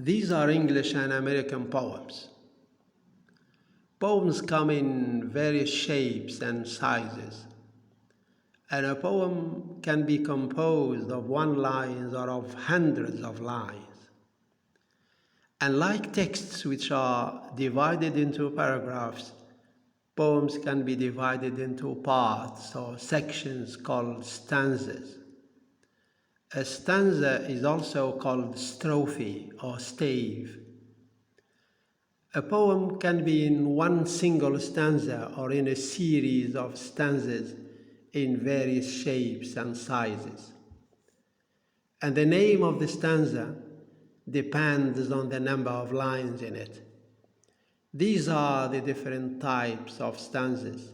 These are English and American poems. Poems come in various shapes and sizes, and a poem can be composed of one line or of hundreds of lines. And like texts which are divided into paragraphs, poems can be divided into parts or sections called stanzas. A stanza is also called strophe or stave. A poem can be in one single stanza or in a series of stanzas in various shapes and sizes. And the name of the stanza depends on the number of lines in it. These are the different types of stanzas.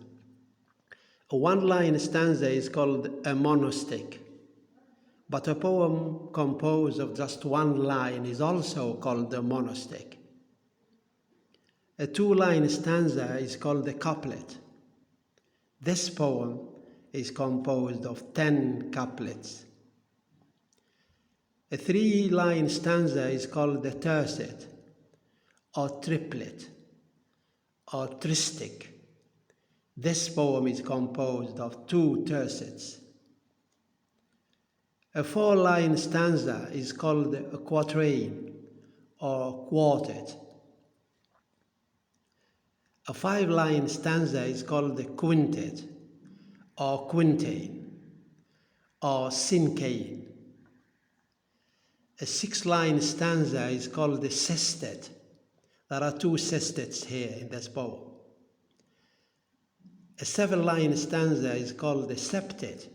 A one-line stanza is called a monostic, but a poem composed of just one line is also called a monostic. A two-line stanza is called a couplet. This poem is composed of 10 couplets. A three-line stanza is called a tercet, or triplet, or tristic. This poem is composed of 2 tercets. A four-line stanza is called a quatrain, or quartet. A 5-line stanza is called a quintet, or quintain, or cinquain. A 6-line stanza is called a sestet. There are 2 sestets here in this poem. A 7-line stanza is called a septet,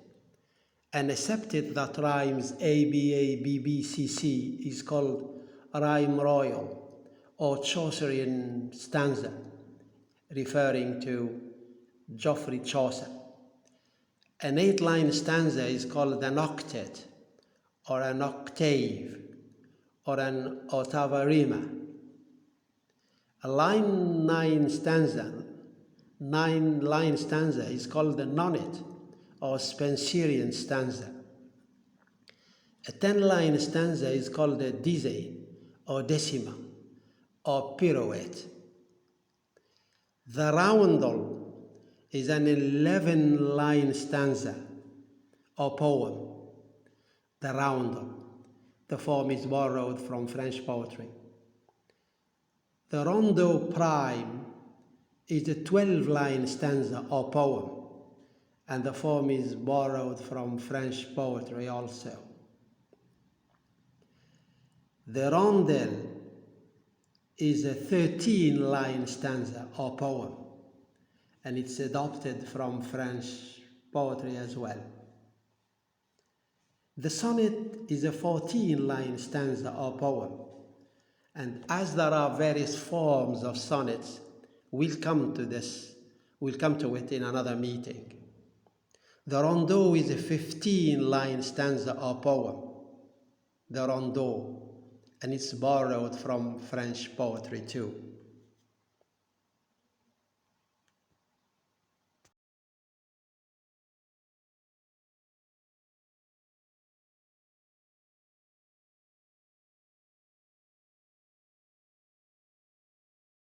and a septet that rhymes A, B, A, B, B, C, C is called rhyme royal, or Chaucerian stanza, referring to Geoffrey Chaucer. An 8-line stanza is called an octet, or an octave, or an ottava rima. A 9-line stanza is called a nonnet, or Spenserian stanza. A 10-line stanza is called a dizaine, or decima, or pirouette. The roundel is an 11-line stanza, or poem. The roundel. The form is borrowed from French poetry. The rondeau prime is a 12-line stanza or poem, and the form is borrowed from French poetry also. The rondel is a 13-line stanza or poem, and it's adopted from French poetry as well. The sonnet is a 14-line stanza or poem, and as there are various forms of sonnets, we'll come to it in another meeting. The rondeau is a 15-line stanza or poem, the rondeau, and it's borrowed from French poetry too.